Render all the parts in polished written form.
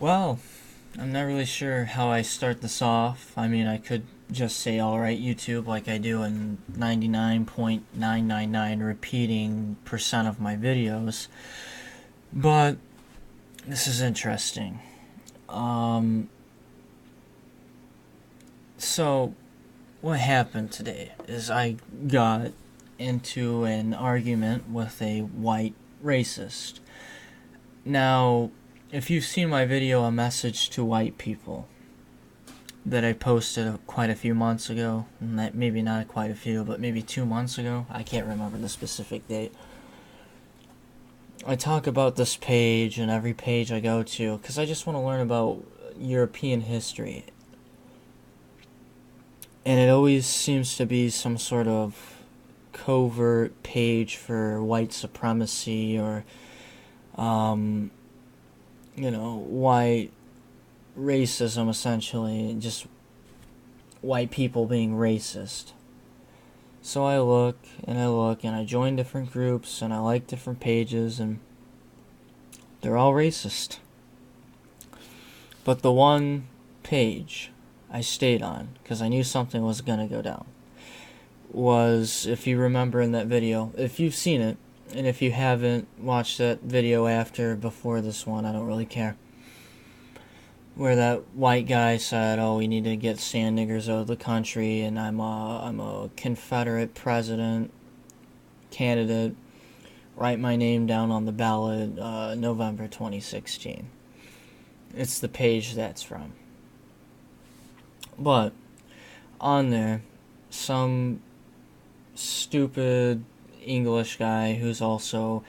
Well, I'm not really sure how I start this off. I mean, I could just say, alright, YouTube, like I do in 99.999 repeating percent of my videos. But this is interesting. Um, so, what happened today is I got into an argument with a white racist. Now, if you've seen my video, A Message to White People, that I posted quite a few months ago, maybe not quite a few, but maybe 2 months ago. I can't remember the specific date. I talk about this page and every page I go to because I just want to learn about European history. And it always seems to be some sort of covert page for white supremacy or, um, white racism, essentially, just white people being racist. So I look and I look and I join different groups and I like different pages and they're all racist. But the one page I stayed on, because I knew something was going to go down, was, if you remember in that video, if you've seen it, and if you haven't watched that video before this one, I don't really care, where that white guy said, "Oh, we need to get sand niggers out of the country, and I'm a Confederate president candidate. Write my name down on the ballot, November 2016." It's the page that's from. But on there, some stupid English guy who's also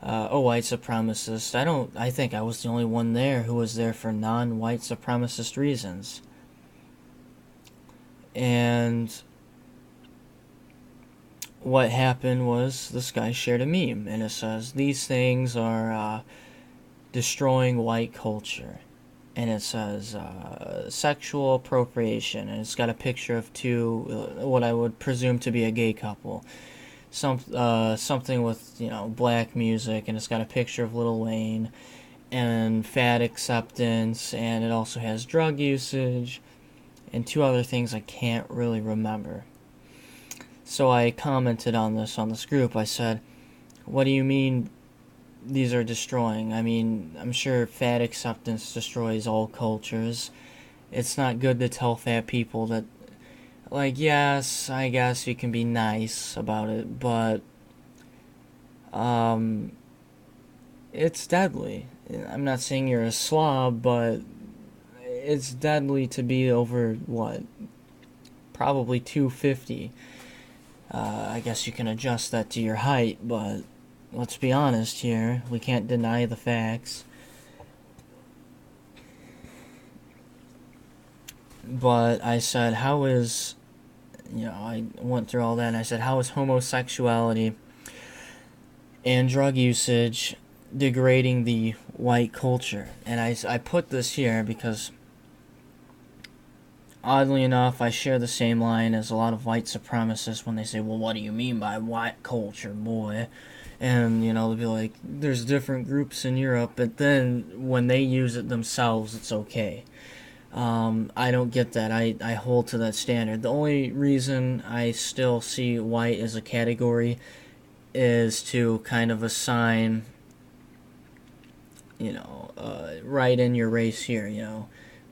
a white supremacist. I think I was the only one there who was there for non-white supremacist reasons. And what happened was this guy shared a meme, and it says, "These things are destroying white culture." And it says sexual appropriation, and it's got a picture of two, what I would presume to be a gay couple. Something with black music, and it's got a picture of Lil Wayne and fat acceptance, and it also has drug usage and two other things I can't really remember. So I commented on this group. I said, "What do you mean these are destroying? I mean, I'm sure fat acceptance destroys all cultures. It's not good to tell fat people that, like, yes, I guess you can be nice about it, but um, it's deadly. I'm not saying you're a slob, but it's deadly to be over, what, probably 250. I guess you can adjust that to your height, but let's be honest here. We can't deny the facts." But I said, I went through all that and I said, how is homosexuality and drug usage degrading the white culture? And I put this here because, oddly enough, I share the same line as a lot of white supremacists when they say, "Well, what do you mean by white culture, boy?" And, they'll be like, "There's different groups in Europe," but then when they use it themselves, it's okay. I don't get that. I hold to that standard. The only reason I still see white as a category is to kind of assign, right in your race here,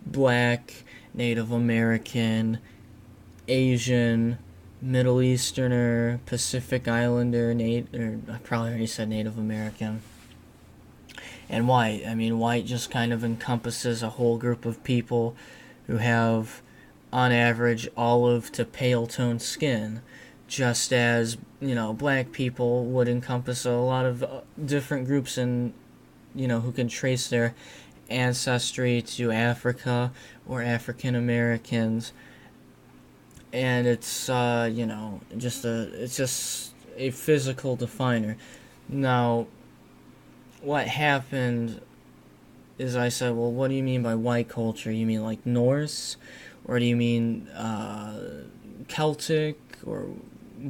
black, Native American, Asian, Middle Easterner, Pacific Islander, I probably already said Native American, and white. I mean, white just kind of encompasses a whole group of people who have, on average, olive to pale toned skin, just as, black people would encompass a lot of different groups in, who can trace their ancestry to Africa or African Americans. And it's, it's just a physical definer. Now, what happened is I said, "Well, what do you mean by white culture? You mean like Norse? Or do you mean Celtic or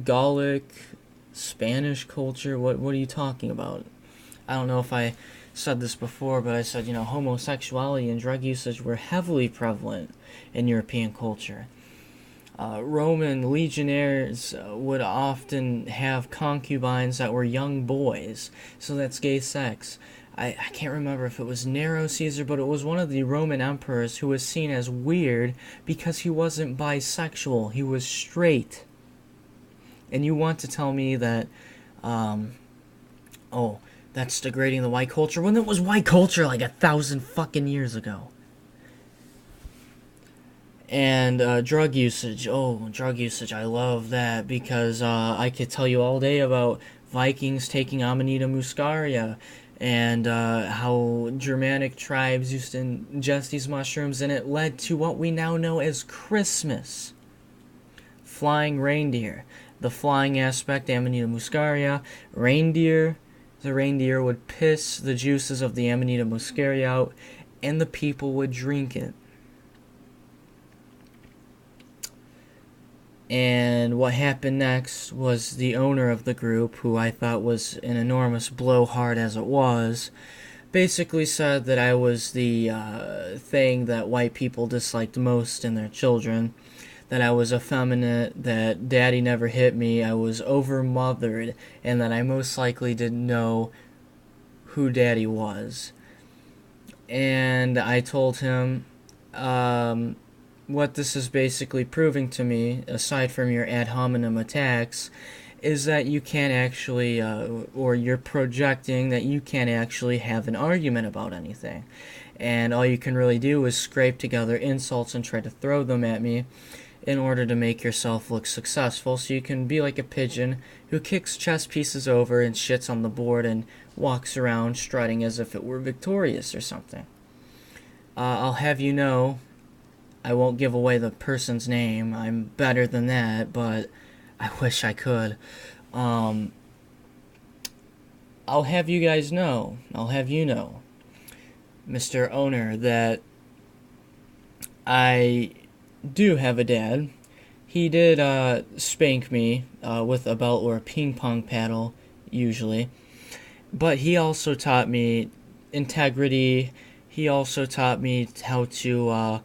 Gallic, Spanish culture? What are you talking about?" I don't know if I said this before, but I said, homosexuality and drug usage were heavily prevalent in European culture. Roman legionnaires would often have concubines that were young boys, so that's gay sex. I can't remember if it was Nero Caesar, but it was one of the Roman emperors who was seen as weird because he wasn't bisexual, he was straight. And you want to tell me that, that's degrading the white culture when it was white culture like 1,000 fucking years ago. And drug usage. Drug usage. I love that because I could tell you all day about Vikings taking Amanita muscaria and how Germanic tribes used to ingest these mushrooms, and it led to what we now know as Christmas. Flying reindeer. The flying aspect, Amanita muscaria. Reindeer. The reindeer would piss the juices of the Amanita muscaria out, and the people would drink it. And what happened next was the owner of the group, who I thought was an enormous blowhard as it was, basically said that I was the thing that white people disliked most in their children, that I was effeminate, that daddy never hit me, I was overmothered, and that I most likely didn't know who daddy was. And I told him, what this is basically proving to me, aside from your ad hominem attacks, is that you can't actually, or you're projecting that you can't actually have an argument about anything. And all you can really do is scrape together insults and try to throw them at me in order to make yourself look successful, so you can be like a pigeon who kicks chess pieces over and shits on the board and walks around strutting as if it were victorious or something. I'll have you know, I won't give away the person's name. I'm better than that, but I wish I could. I'll have you guys know, Mr. Owner, that I do have a dad. He did spank me with a belt or a ping pong paddle, usually. But he also taught me integrity. He also taught me how to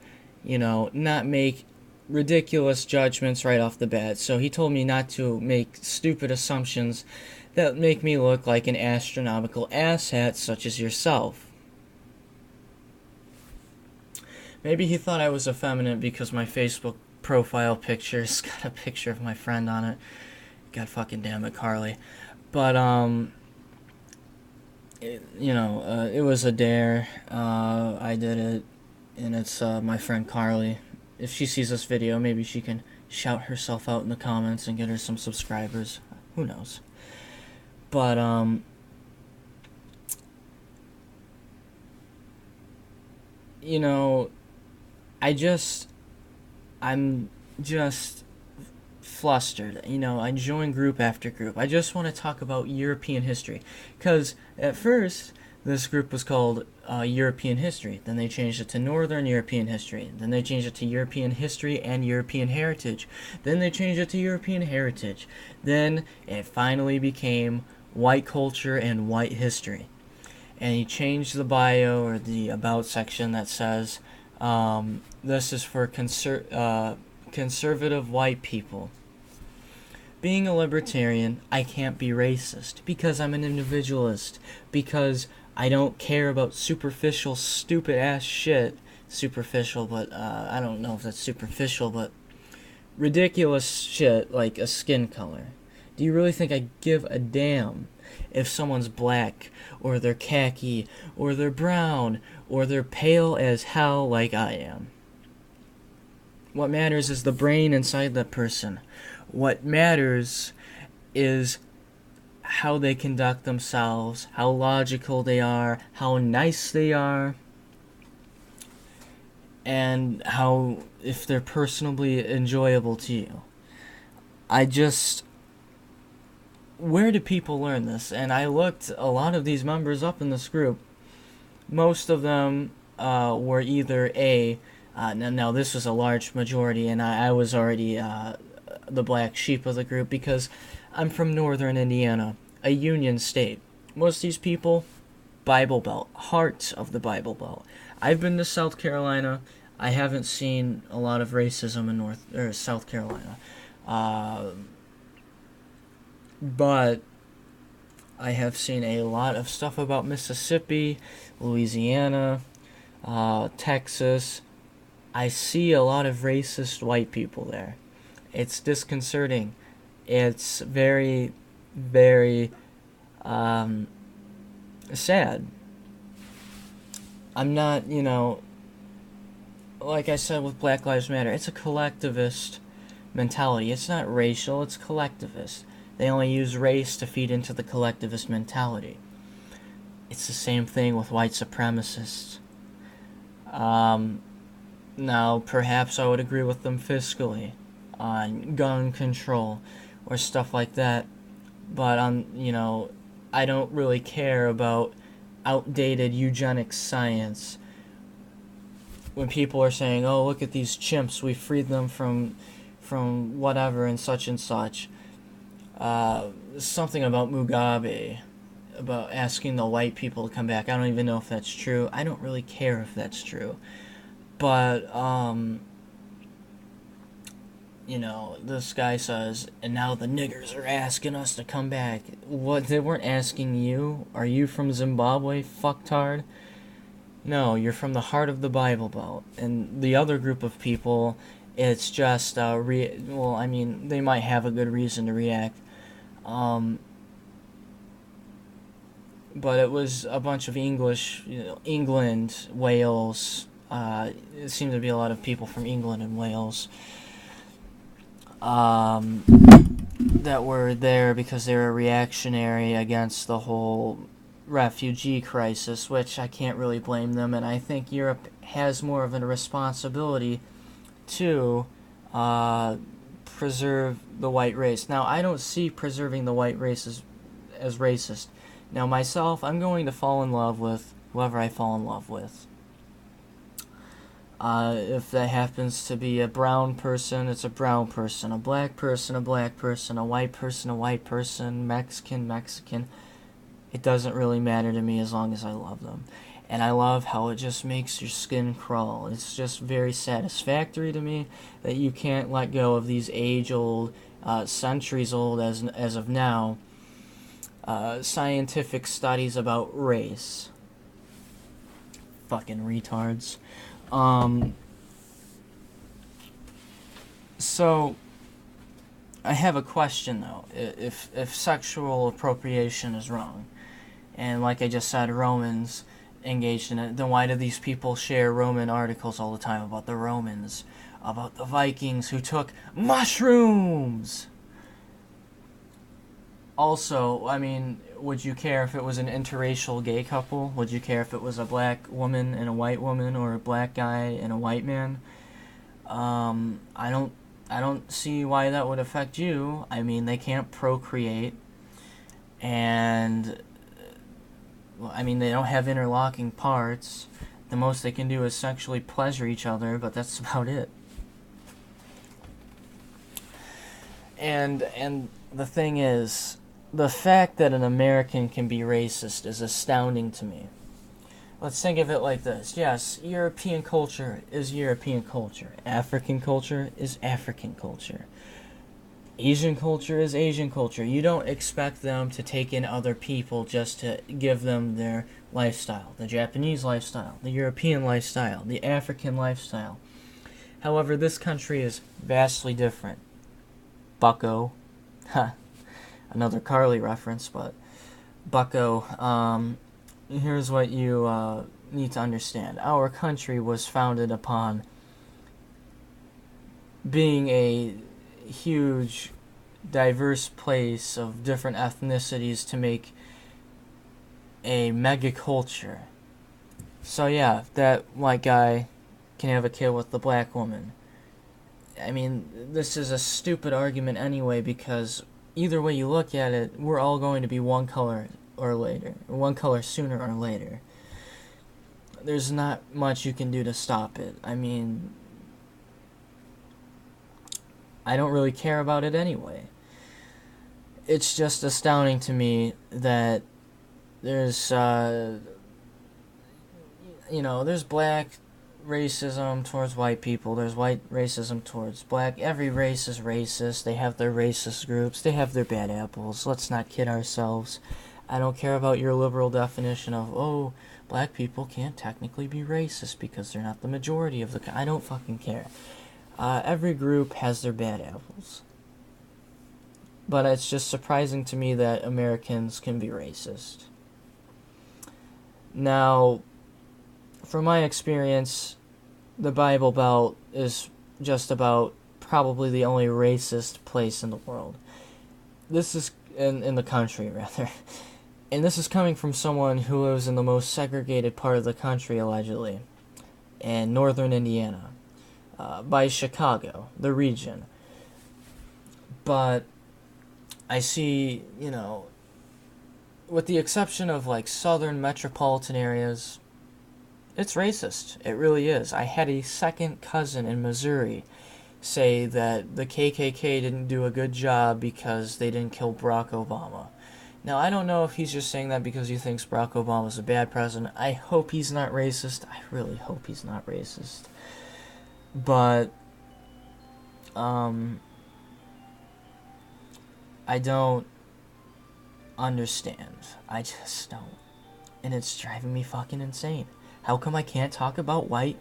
not make ridiculous judgments right off the bat. So he told me not to make stupid assumptions that make me look like an astronomical asshat such as yourself. Maybe he thought I was effeminate because my Facebook profile picture's got a picture of my friend on it. God fucking damn it, Carly. But, it was a dare. I did it. And it's my friend Carly. If she sees this video, maybe she can shout herself out in the comments and get her some subscribers. Who knows? But, I'm just flustered. I join group after group. I just want to talk about European history. Because at first, this group was called European History. Then they changed it to Northern European History. Then they changed it to European History and European Heritage. Then they changed it to European Heritage. Then it finally became White Culture and White History. And he changed the bio or the About section that says, this is for conservative white people. Being a libertarian, I can't be racist because I'm an individualist. Because I don't care about superficial, stupid-ass shit. Superficial, but I don't know if that's superficial, but ridiculous shit like a skin color. Do you really think I give a damn if someone's black, or they're khaki, or they're brown, or they're pale as hell like I am? What matters is the brain inside that person. What matters is how they conduct themselves, how logical they are, how nice they are, and how, if they're personally enjoyable to you. Where do people learn this? And I looked a lot of these members up in this group. Most of them were either now this was a large majority, and I was already the black sheep of the group because I'm from northern Indiana, a union state. Most of these people Bible Belt, heart of the Bible Belt. I've been to South Carolina. I haven't seen a lot of racism in South Carolina, but I have seen a lot of stuff about Mississippi, Louisiana, Texas. I see a lot of racist white people there. It's disconcerting. It's very, very sad. I'm not, like I said with Black Lives Matter, it's a collectivist mentality. It's not racial, it's collectivist. They only use race to feed into the collectivist mentality. It's the same thing with white supremacists. Now, perhaps I would agree with them fiscally on gun control or stuff like that, but I don't really care about outdated eugenics science. When people are saying, "Oh, look at these chimps, we freed them from whatever and such," something about Mugabe, about asking the white people to come back. I don't even know if that's true. I don't really care if that's true. But, this guy says, and now the niggers are asking us to come back. What, they weren't asking you? Are you from Zimbabwe, fucktard? No, you're from the heart of the Bible Belt. And the other group of people, it's just, they might have a good reason to react. But it was a bunch of English, England, Wales. It seemed to be a lot of people from England and Wales that were there because they were reactionary against the whole refugee crisis, which I can't really blame them, and I think Europe has more of a responsibility to preserve the white race. Now, I don't see preserving the white race as racist. Now, myself, I'm going to fall in love with whoever I fall in love with. If that happens to be a brown person, it's a brown person. A black person, a black person. A white person, a white person. Mexican, Mexican. It doesn't really matter to me as long as I love them. And I love how it just makes your skin crawl. It's just very satisfactory to me that you can't let go of these age-old, centuries-old as of now, scientific studies about race. Fucking retards. So, I have a question though. If sexual appropriation is wrong, and like I just said, Romans engaged in it, then why do these people share Roman articles all the time about the Romans, about the Vikings who took mushrooms? Also, would you care if it was an interracial gay couple? Would you care if it was a black woman and a white woman, or a black guy and a white man? I don't see why that would affect you. They can't procreate, and they don't have interlocking parts. The most they can do is sexually pleasure each other, but that's about it. And the thing is, the fact that an American can be racist is astounding to me. Let's think of it like this. Yes, European culture is European culture. African culture is African culture. Asian culture is Asian culture. You don't expect them to take in other people just to give them their lifestyle. The Japanese lifestyle, the European lifestyle, the African lifestyle. However, this country is vastly different. Bucko. Another Carly reference, but Bucko, here's what you need to understand. Our country was founded upon being a huge, diverse place of different ethnicities to make a mega culture. So yeah, that white guy can have a kid with the black woman. This is a stupid argument anyway, because either way you look at it, we're all going to be one color or later, or one color sooner or later. There's not much you can do to stop it. I don't really care about it anyway. It's just astounding to me that there's there's black racism towards white people, there's white racism towards black. Every race is racist. They have their racist groups, they have their bad apples. Let's not kid ourselves. I don't care about your liberal definition of, oh, black people can't technically be racist because they're not the majority of the. I don't fucking care. Every group has their bad apples. But it's just surprising to me that Americans can be racist. Now, from my experience, the Bible Belt is just about probably the only racist place in the world. This is in the country, rather. And this is coming from someone who lives in the most segregated part of the country, allegedly, in northern Indiana, by Chicago, the region. But I see, with the exception of like southern metropolitan areas, it's racist. It really is. I had a second cousin in Missouri say that the KKK didn't do a good job because they didn't kill Barack Obama. Now, I don't know if he's just saying that because he thinks Barack Obama's a bad president. I hope he's not racist. I really hope he's not racist. But, I don't understand. I just don't. And it's driving me fucking insane. How come I can't talk about white,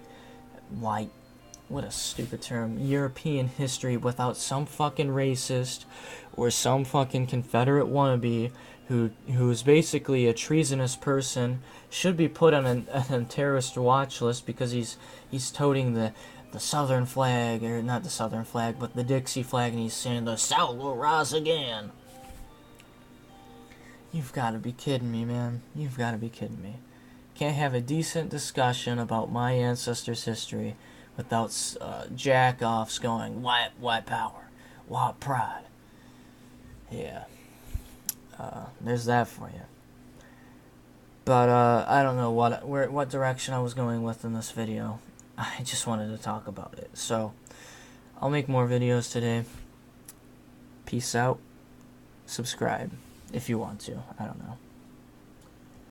what a stupid term, European history without some fucking racist or some fucking Confederate wannabe who's basically a treasonous person, should be put on a terrorist watch list because he's toting the Southern flag, or not the Southern flag, but the Dixie flag, and he's saying the South will rise again. You've got to be kidding me, man. You've got to be kidding me. Can't have a decent discussion about my ancestors' history without jack-offs going, white power, white pride. Yeah. There's that for you. But, I don't know what direction I was going with in this video. I just wanted to talk about it. So, I'll make more videos today. Peace out. Subscribe if you want to. I don't know.